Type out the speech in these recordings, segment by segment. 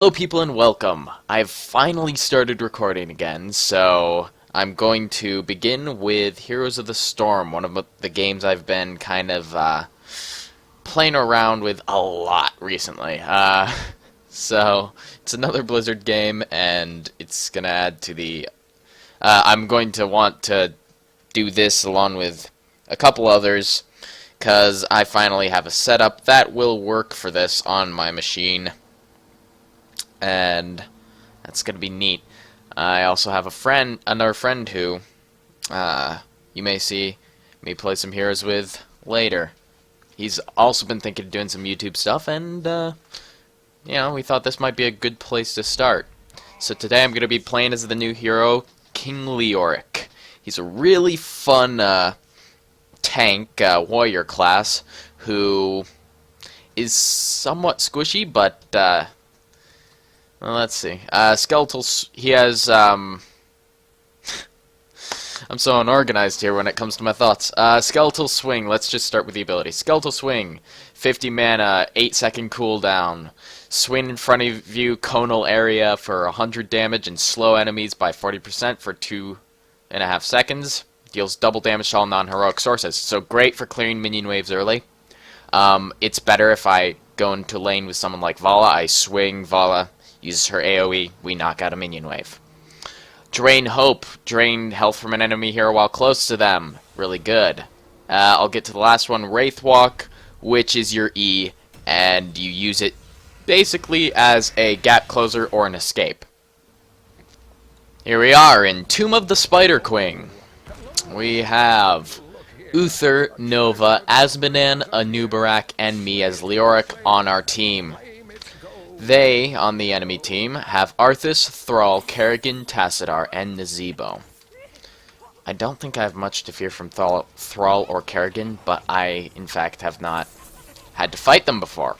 Hello people and welcome. I've finally started recording again, so I'm going to begin with Heroes of the Storm, one of the games I've been kind of playing around with a lot recently. So it's another Blizzard game, and it's going to add to the... I'm going to want to do this along with a couple others, because I finally have a setup that will work for this on my machine. And that's gonna be neat. I also have another friend who you may see me play some heroes with later. He's also been thinking of doing some YouTube stuff, and we thought this might be a good place to start. So today I'm gonna be playing as the new hero, King Leoric. He's a really fun tank warrior class who is somewhat squishy, but well, let's see. He has, I'm so unorganized here when it comes to my thoughts. Skeletal Swing, let's just start with the ability. Skeletal Swing, 50 mana, 8-second cooldown. Swing in front of you, conal area for 100 damage, and slow enemies by 40% for 2.5 seconds. Deals double damage to all non-heroic sources. So great for clearing minion waves early. It's better if I go into lane with someone like Vala. I swing, Vala uses her AoE, we knock out a minion wave. Drain Hope. Drain health from an enemy hero while close to them. Really good. I'll get to the last one, Wraith Walk, which is your E, and you use it basically as a gap closer or an escape. Here we are in Tomb of the Spider Queen. We have Uther, Nova, Azmodan, Anubarak, and me as Leoric on our team. They, on the enemy team, have Arthas, Thrall, Kerrigan, Tassadar, and Nazebo. I don't think I have much to fear from Thrall or Kerrigan, but I, in fact, have not had to fight them before.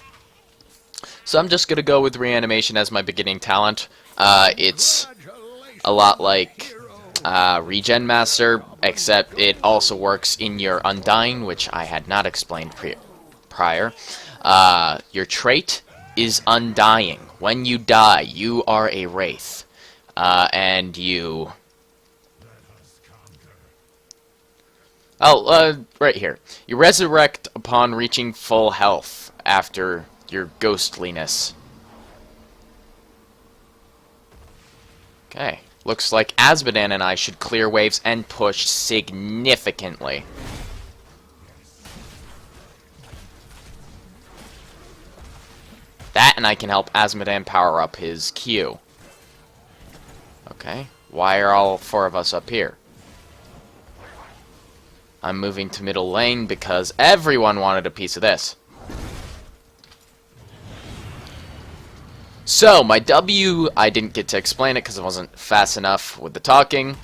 So I'm just going to go with Reanimation as my beginning talent. It's a lot like Regen Master, except it also works in your Undying, which I had not explained prior. Your trait is Undying. When you die, you are a wraith. And you... right here. You resurrect upon reaching full health after your ghostliness. Okay. Looks like Azmodan and I should clear waves and push significantly. That, and I can help Azmodan power up his Q. Okay, why are all four of us up here? I'm moving to middle lane because everyone wanted a piece of this. So, my W, I didn't get to explain it because it wasn't fast enough with the talking.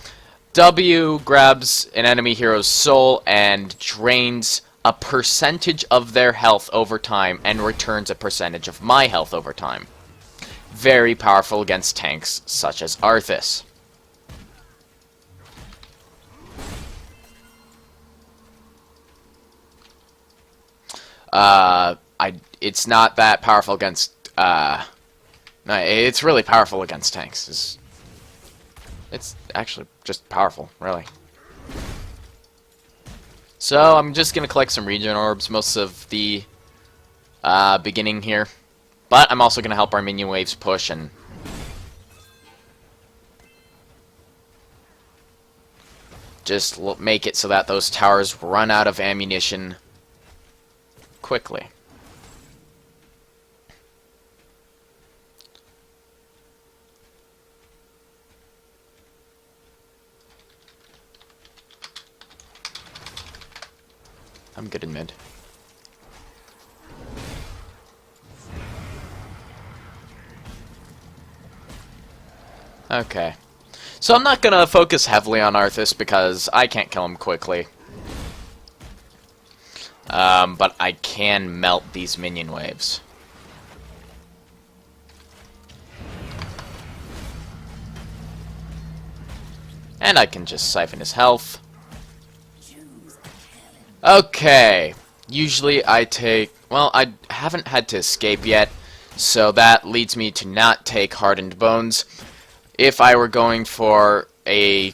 W grabs an enemy hero's soul and drains a percentage of their health over time and returns a percentage of my health over time. Very powerful against tanks such as Arthas. It's not that powerful against, no, it's really powerful against tanks. It's actually just powerful, really. So, I'm just going to collect some regen orbs most of the beginning here. But I'm also going to help our minion waves push and just make it so that those towers run out of ammunition quickly. I'm good in mid. Okay. So I'm not gonna focus heavily on Arthas because I can't kill him quickly. But I can melt these minion waves. And I can just siphon his health. Okay. Usually I take... Well, I haven't had to escape yet, So that leads me to not take Hardened Bones. If I were going for a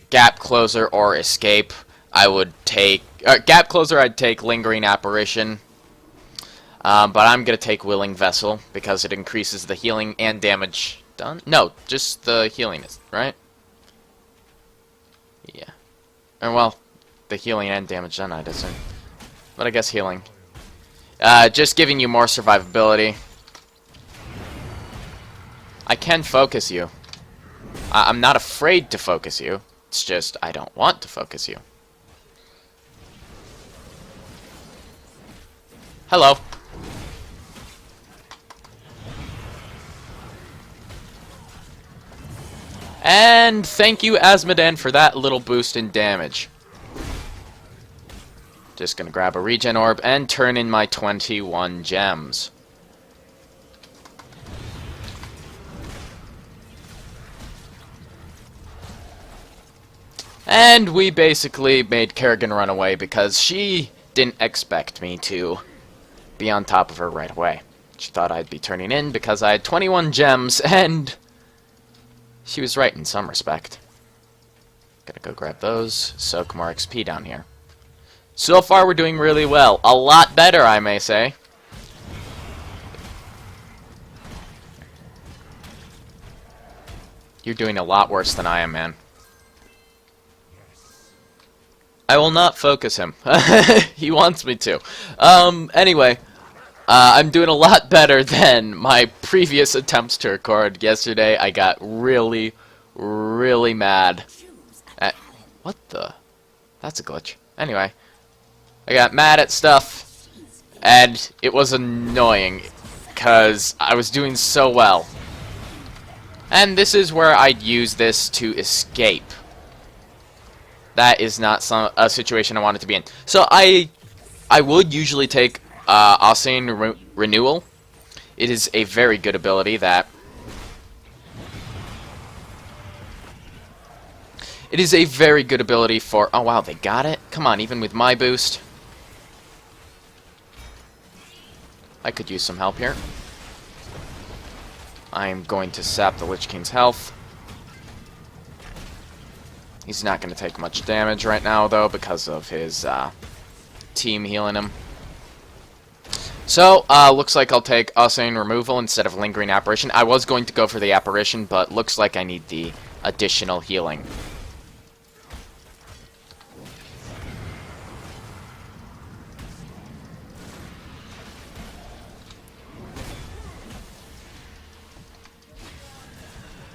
Gap Closer or Escape, I would take... Gap Closer, I'd take Lingering Apparition. But I'm going to take Willing Vessel, because it increases the healing and damage done. No, just the healing, right? Yeah. And well, the healing and damage done, I doesn't. But I guess healing. Just giving you more survivability. I can focus you. I'm not afraid to focus you. It's just I don't want to focus you. Hello. And thank you, Asmodan, for that little boost in damage. Just gonna grab a regen orb and turn in my 21 gems. And we basically made Kerrigan run away because she didn't expect me to be on top of her right away. She thought I'd be turning in because I had 21 gems, and she was right in some respect. Gotta go grab those, soak more XP down here. So far we're doing really well. A lot better, I may say. You're doing a lot worse than I am, man. I will not focus him. He wants me to. Anyway, I'm doing a lot better than my previous attempts to record. Yesterday, I got really, really mad at... What the? That's a glitch. Anyway, I got mad at stuff, and it was annoying, because I was doing so well. And this is where I'd use this to escape. That is not a situation I wanted to be in. So I would usually take Osane Renewal. It is a very good ability that... It is a very good ability for... Oh wow, they got it? Come on, even with my boost. I could use some help here. I'm going to sap the Lich King's health. He's not going to take much damage right now, though, because of his team healing him. So, looks like I'll take Osane Removal instead of Lingering Apparition. I was going to go for the Apparition, but looks like I need the additional healing.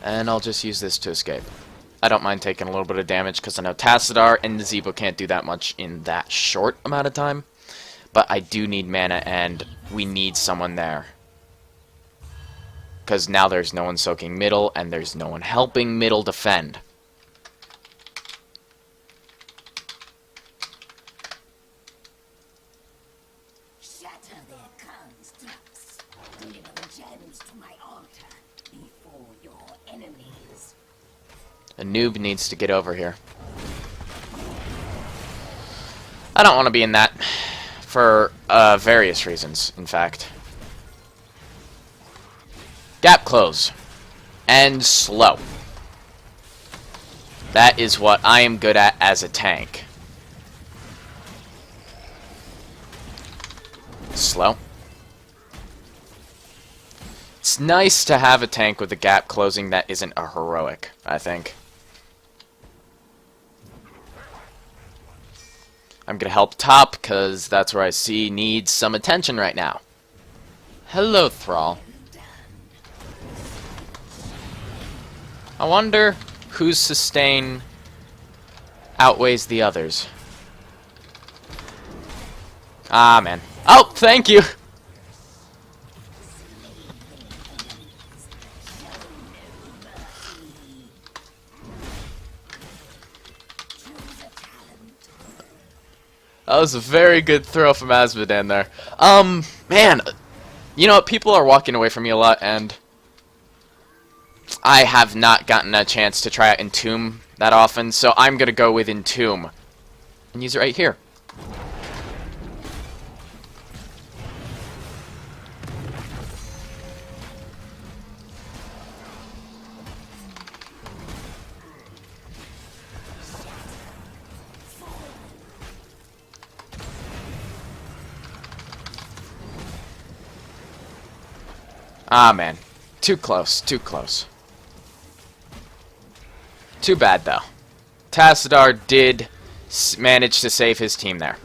And I'll just use this to escape. I don't mind taking a little bit of damage because I know Tassadar and Nazebo can't do that much in that short amount of time. But I do need mana, and we need someone there. Because now there's no one soaking middle, and there's no one helping middle defend. Shatter their constructs. Deliver the gems to my altar before your enemies. A noob needs to get over here. I don't want to be in that. For various reasons, in fact. Gap close. And slow. That is what I am good at as a tank. Slow. It's nice to have a tank with a gap closing that isn't a heroic, I think. I'm gonna help top, because that's where I see needs some attention right now. Hello, Thrall. I wonder whose sustain outweighs the others. Ah, man. Oh, thank you! That was a very good throw from Asmodan there. Man, you know what? People are walking away from me a lot, and I have not gotten a chance to try out Entomb that often, so I'm gonna go with Entomb and use it right here. Ah, man. Too close. Too close. Too bad, though. Tassadar did manage to save his team there.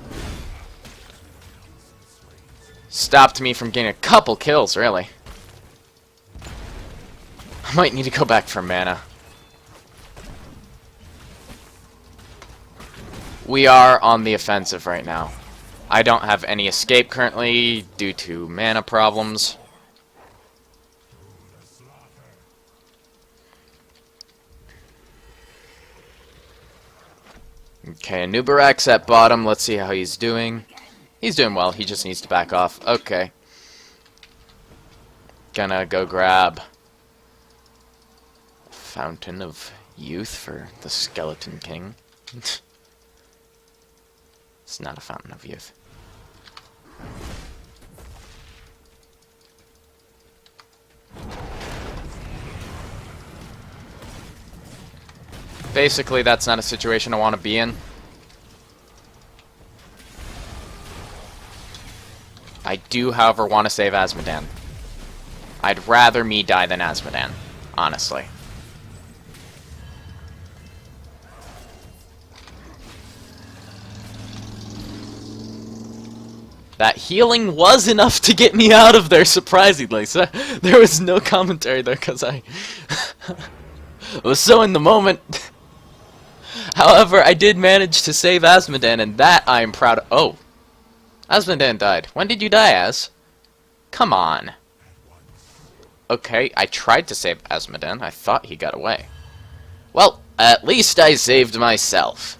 Stopped me from getting a couple kills, really. I might need to go back for mana. We are on the offensive right now. I don't have any escape currently due to mana problems. Okay, Nubarak's at bottom. Let's see how he's doing. He's doing well. He just needs to back off. Okay. Gonna go grab Fountain of Youth for the Skeleton King. It's not a Fountain of Youth. Basically, that's not a situation I want to be in. I do, however, want to save Azmodan. I'd rather me die than Azmodan, honestly. That healing was enough to get me out of there, surprisingly. So there was no commentary there because I was so in the moment. However, I did manage to save Azmodan, and that I am proud of. Oh. Azmodan died. When did you die, Az? Come on. Okay, I tried to save Azmodan. I thought he got away. Well, at least I saved myself.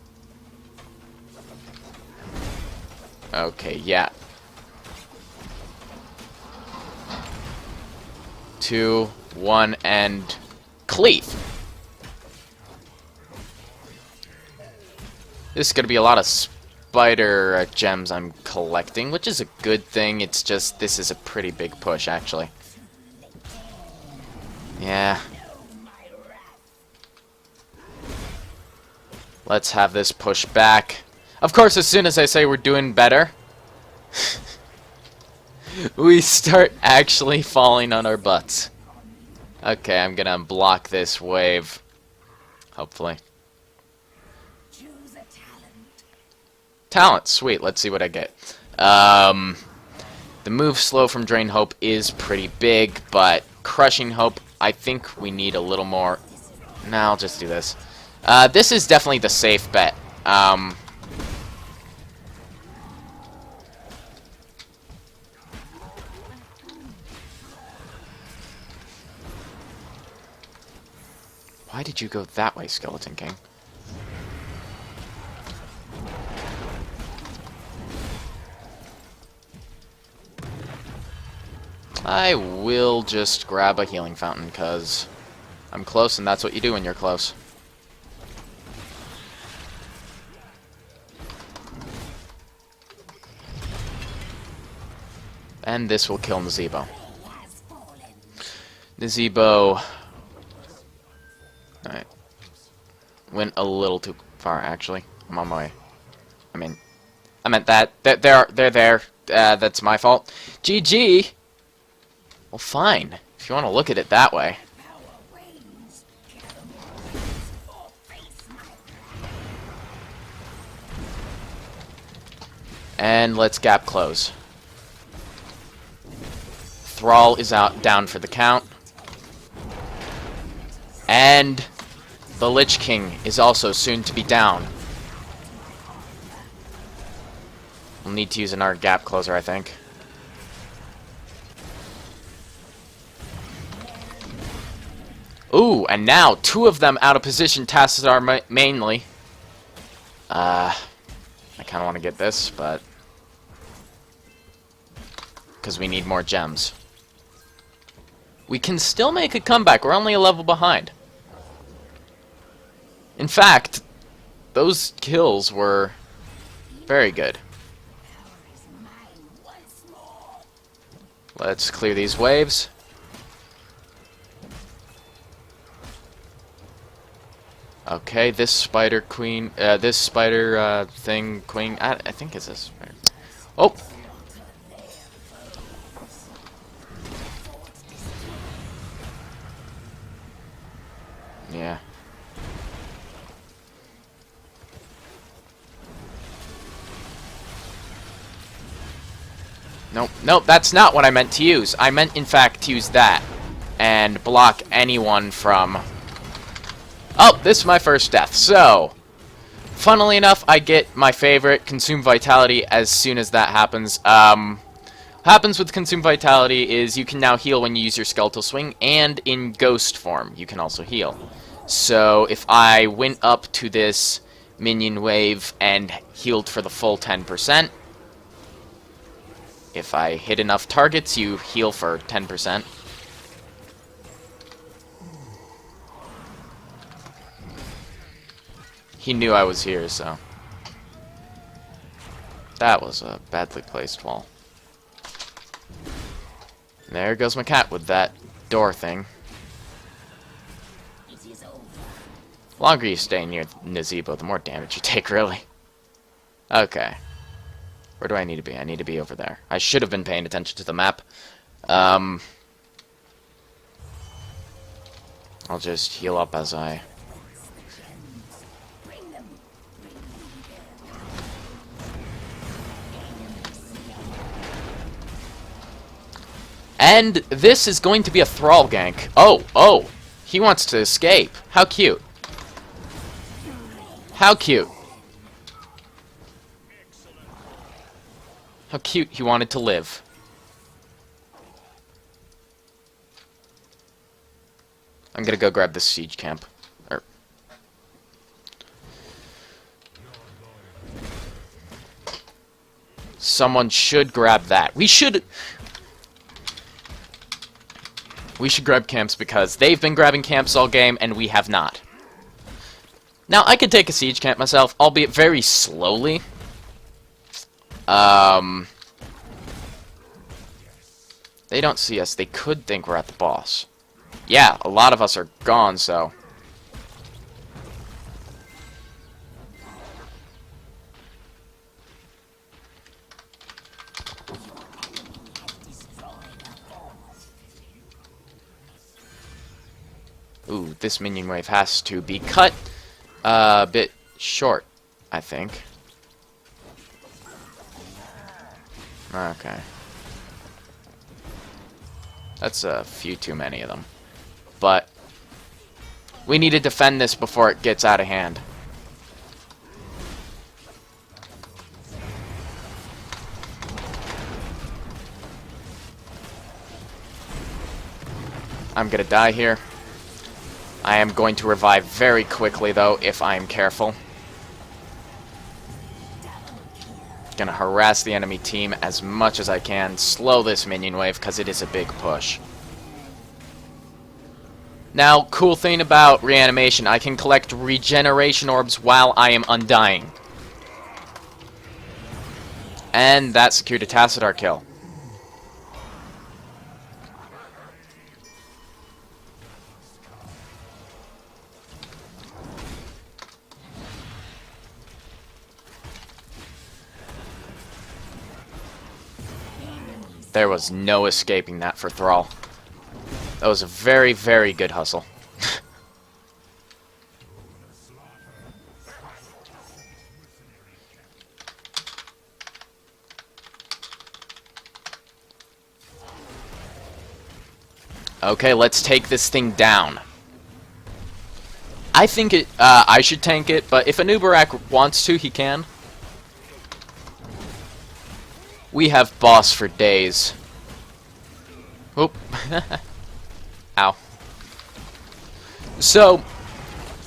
Okay, yeah. 2, 1, and cleave. This is going to be a lot of spider gems I'm collecting, which is a good thing. It's just, this is a pretty big push, actually. Yeah. Let's have this push back. Of course, as soon as I say we're doing better, we start actually falling on our butts. Okay, I'm gonna block this wave. Hopefully. Talent, sweet. Let's see what I get. The move slow from Drain Hope is pretty big, but Crushing Hope, I think we need a little more. No, I'll just do this. This is definitely the safe bet. Why did you go that way, Skeleton King? I will just grab a healing fountain, because I'm close, and that's what you do when you're close. And this will kill Nazebo. Nazebo... Alright. Went a little too far, actually. I'm on my way. I meant that. They're there. That's my fault. GG! Well, fine. If you want to look at it that way. And let's gap close. Thrall is down for the count. And the Lich King is also soon to be down. We'll need to use another gap closer, I think. Ooh, and now two of them out of position. Tassadar mainly. I kind of want to get this, but because we need more gems. We can still make a comeback. We're only a level behind. In fact, those kills were very good. Let's clear these waves. Okay, this spider queen, this spider thing queen, I think it's a spider. Oh! Yeah. Nope, nope, that's not what I meant to use. I meant, in fact, to use that. And block anyone from... Oh, this is my first death. So, funnily enough, I get my favorite, Consume Vitality, as soon as that happens. What happens with Consume Vitality is you can now heal when you use your Skeletal Swing, and in Ghost form, you can also heal. So, if I went up to this minion wave and healed for the full 10%, if I hit enough targets, you heal for 10%. He knew I was here, so... That was a badly placed wall. There goes my cat with that door thing. The longer you stay near Nazebo, the more damage you take, really. Okay. Where do I need to be? I need to be over there. I should have been paying attention to the map. I'll just heal up as I... And this is going to be a Thrall gank. Oh, oh! He wants to escape. How cute. How cute. How cute he wanted to live. I'm gonna go grab this siege camp. Someone should grab that. We should grab camps because they've been grabbing camps all game and we have not. Now, I could take a siege camp myself, albeit very slowly. They don't see us. They could think we're at the boss. Yeah, a lot of us are gone, so... Ooh, this minion wave has to be cut a bit short, I think. Okay. That's a few too many of them. But we need to defend this before it gets out of hand. I'm gonna die here. I am going to revive very quickly, though, if I am careful. Gonna harass the enemy team as much as I can. Slow this minion wave, because it is a big push. Now, cool thing about reanimation, I can collect regeneration orbs while I am undying. And that secured a Tassadar kill. There was no escaping that for Thrall. That was a very, very good hustle. Okay, let's take this thing down. I think I should tank it, but if Anubarak wants to, he can. We have boss for days. Oop. Ow. So,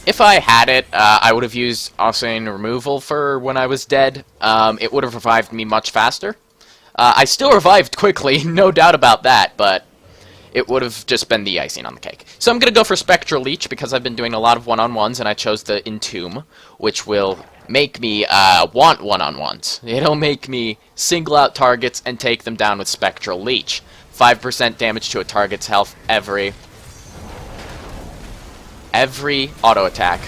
if I had it, I would have used Ossane Removal for when I was dead. It would have revived me much faster. I still revived quickly, no doubt about that, but it would have just been the icing on the cake. So I'm going to go for Spectral Leech because I've been doing a lot of one-on-ones, and I chose the Entomb, which will make me want one-on-ones. It'll make me single out targets and take them down with Spectral Leech. 5% damage to a target's health every auto attack.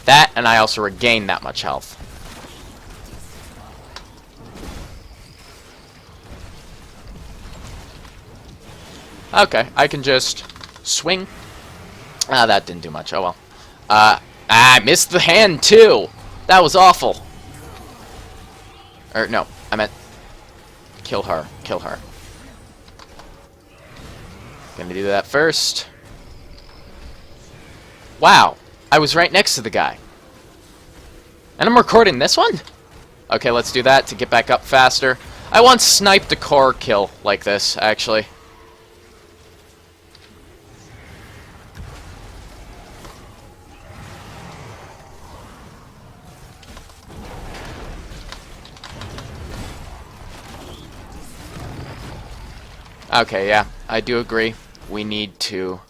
That, and I also regain that much health. Okay, I can just swing. Ah, that didn't do much. Oh well. I missed the hand too. That was awful. Or no, I meant kill her. Kill her. Gonna do that first. Wow, I was right next to the guy. And I'm recording this one? Okay, let's do that to get back up faster. I once sniped a core kill like this, actually. Okay, yeah, I do agree. We need to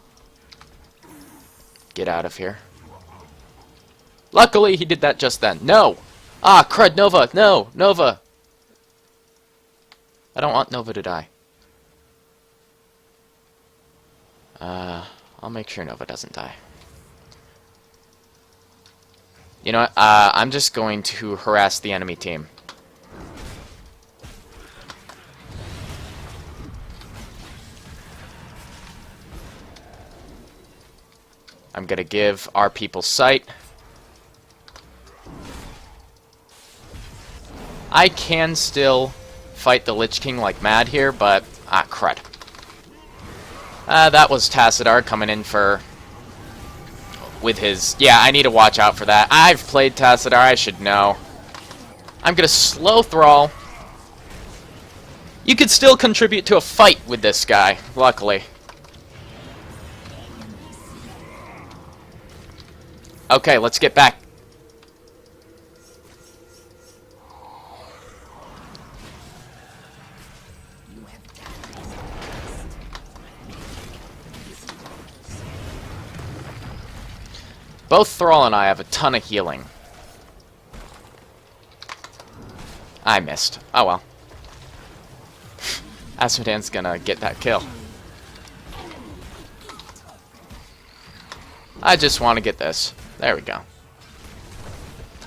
get out of here. Luckily, he did that just then. No! Ah, crud, Nova! No! Nova! I don't want Nova to die. I'll make sure Nova doesn't die. You know what? I'm just going to harass the enemy team. I'm gonna give our people sight. I can still fight the Lich King like mad here, but crud. That was Tassadar coming in for with his... Yeah, I need to watch out for that. I've played Tassadar, I should know. I'm gonna slow thrall. You could still contribute to a fight with this guy, luckily. Okay, let's get back. Both Thrall and I have a ton of healing. I missed. Oh well. Asmodan's gonna get that kill. I just want to get this. There we go.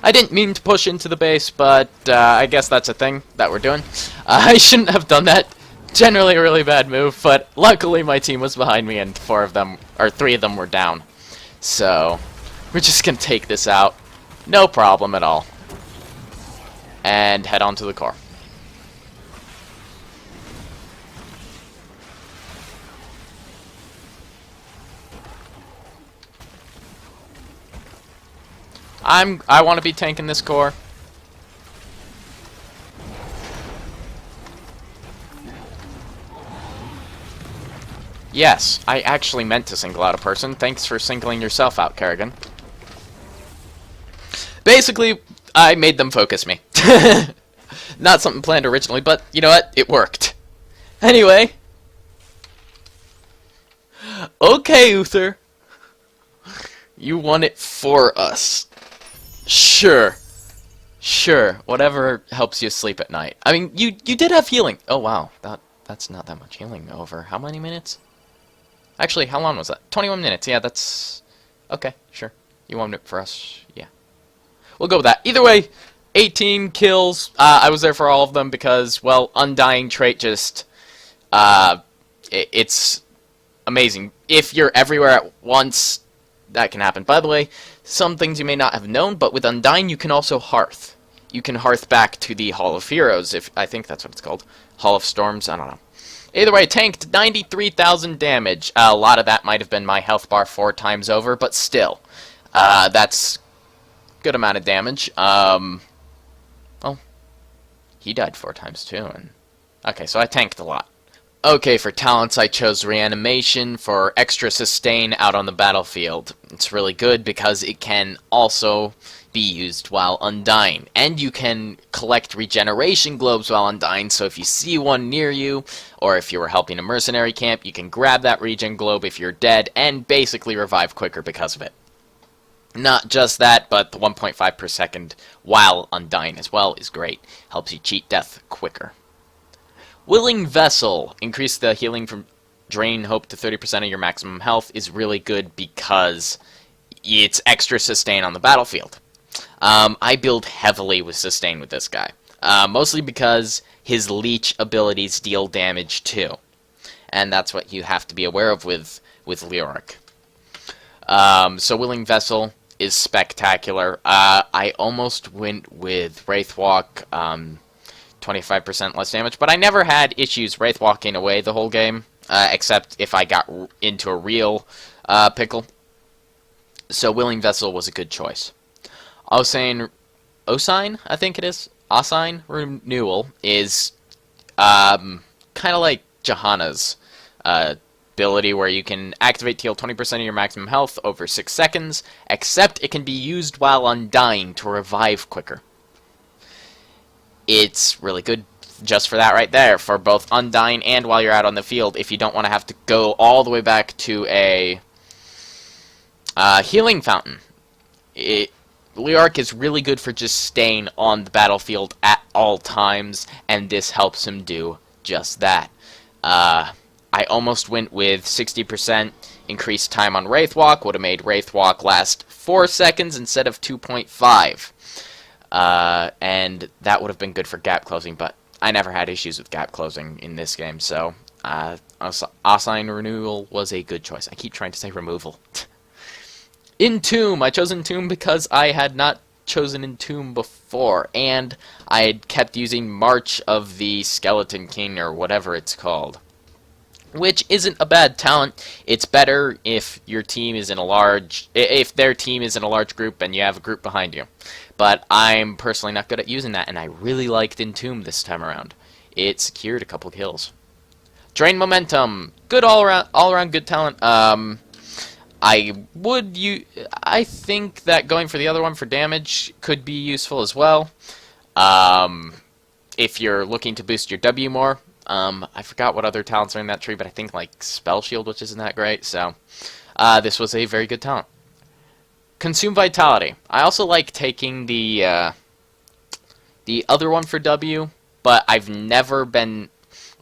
I didn't mean to push into the base, but I guess that's a thing that we're doing. I shouldn't have done that. Generally a really bad move, but luckily my team was behind me and 3 of them were down. So, we're just gonna take this out. No problem at all. And head on to the core. I want to be tanking this core. Yes, I actually meant to single out a person. Thanks for singling yourself out, Kerrigan. Basically, I made them focus me. Not something planned originally, but you know what? It worked. Anyway. Okay, Uther. You won it for us. Sure. Sure. Whatever helps you sleep at night. I mean, you did have healing. Oh, wow. That's not that much healing over how many minutes? Actually, how long was that? 21 minutes. Yeah, that's... Okay, sure. You won it for us. Yeah. We'll go with that. Either way, 18 kills. I was there for all of them because, well, Undying trait just... it's amazing. If you're everywhere at once, that can happen. By the way, some things you may not have known, but with Undying you can also Hearth. You can Hearth back to the Hall of Heroes, if I think that's what it's called. Hall of Storms, I don't know. Either way, tanked 93,000 damage. A lot of that might have been my health bar 4 times over, but still. That's good amount of damage. Well, he died 4 times too, and... Okay, so I tanked a lot. Okay, for talents I chose Reanimation for extra sustain out on the battlefield. It's really good because it can also be used while Undying. And you can collect regeneration globes while Undying, so if you see one near you, or if you were helping a mercenary camp, you can grab that regen globe if you're dead, and basically revive quicker because of it. Not just that, but the 1.5 per second while Undying as well is great. Helps you cheat death quicker. Willing Vessel. Increase the healing from drain hope to 30% of your maximum health is really good because it's extra sustain on the battlefield. I build heavily with sustain with this guy. Mostly because his leech abilities deal damage too. and that's what you have to be aware of with Leoric. So Willing Vessel is spectacular. I almost went with Wraithwalk, 25% less damage, but I never had issues Wraithwalking away the whole game, except if I got into a real pickle. So Willing Vessel was a good choice. Osine, I think it is. Osine Renewal is kind of like Johanna's ability, where you can activate to heal 20% of your maximum health over 6 seconds, except it can be used while undying to revive quicker. It's really good just for that right there, for both undying and while you're out on the field, if you don't want to have to go all the way back to a healing fountain. Leoric is really good for just staying on the battlefield at all times, and this helps him do just that. I almost went with 60% increased time on Wraithwalk, would have made Wraithwalk last 4 seconds instead of 2.5. And that would have been good for gap closing, but I never had issues with gap closing in this game, so Osine Renewal was a good choice. I keep trying to say removal. Entomb! I chose Entomb because I had not chosen Entomb before, and I had kept using March of the Skeleton King, or whatever it's called. Which isn't a bad talent. It's better if your team is in a large... if their team is in a large group and you have a group behind you. But I'm personally not good at using that, and I really liked Entomb this time around. It secured a couple kills. Drain Momentum. Good all-around good talent. I think that going for the other one for damage could be useful as well. If you're looking to boost your W more. I forgot what other talents are in that tree, but I think like Spell Shield, which isn't that great, so this was a very good talent. Consume Vitality. I also like taking the other one for W, but I've never been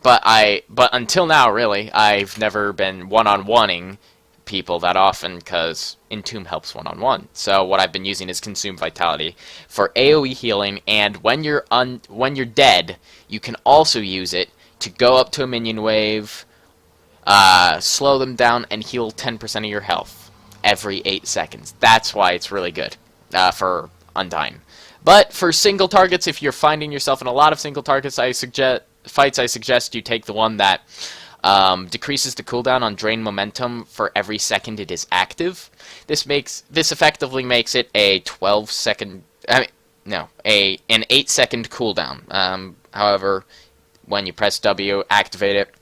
but until now really, I've never been one-on-oneing people that often, because Entomb helps one-on-one. So what I've been using is Consume Vitality for AoE healing, and when you're dead, you can also use it to go up to a minion wave, slow them down, and heal 10% of your health every 8 seconds. That's why it's really good for Undying. But for single targets, if you're finding yourself in a lot of single targets, I suggest you take the one that decreases the cooldown on Drain Momentum for every second it is active. This effectively makes it a 12-second... an 8-second cooldown. However, when you press W, activate it,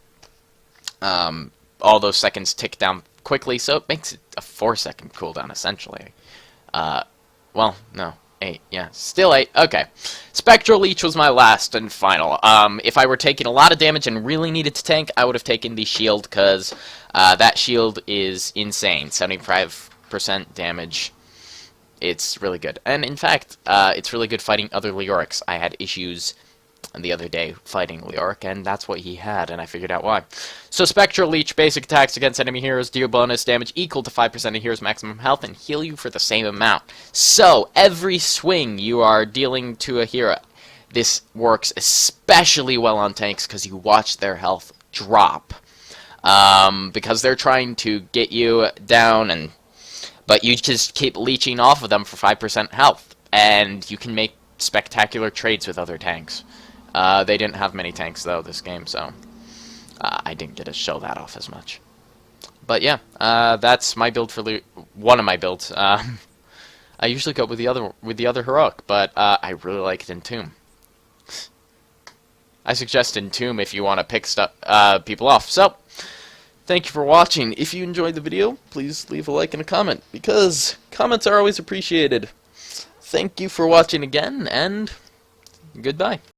all those seconds tick down quickly, so it makes it a 4-second cooldown, essentially. Well, no, 8, yeah, still 8, okay. Spectral Leech was my last and final. If I were taking a lot of damage and really needed to tank, I would have taken the shield, because that shield is insane, 75% damage. It's really good. And in fact, it's really good fighting other Leorics. I had issues the other day fighting Leoric, and that's what he had, and I figured out why. So Spectral Leech, basic attacks against enemy heroes deal bonus damage equal to 5% of heroes' maximum health and heal you for the same amount. So every swing you are dealing to a hero, this works especially well on tanks because you watch their health drop. Because they're trying to get you down, but you just keep leeching off of them for 5% health, and you can make spectacular trades with other tanks. They didn't have many tanks, though, this game, so I didn't get to show that off as much. But yeah, that's my build for one of my builds. I usually go with the other heroic, but I really like Entomb. I suggest Entomb if you want to pick people off. So, thank you for watching. If you enjoyed the video, please leave a like and a comment, because comments are always appreciated. Thank you for watching again, and goodbye.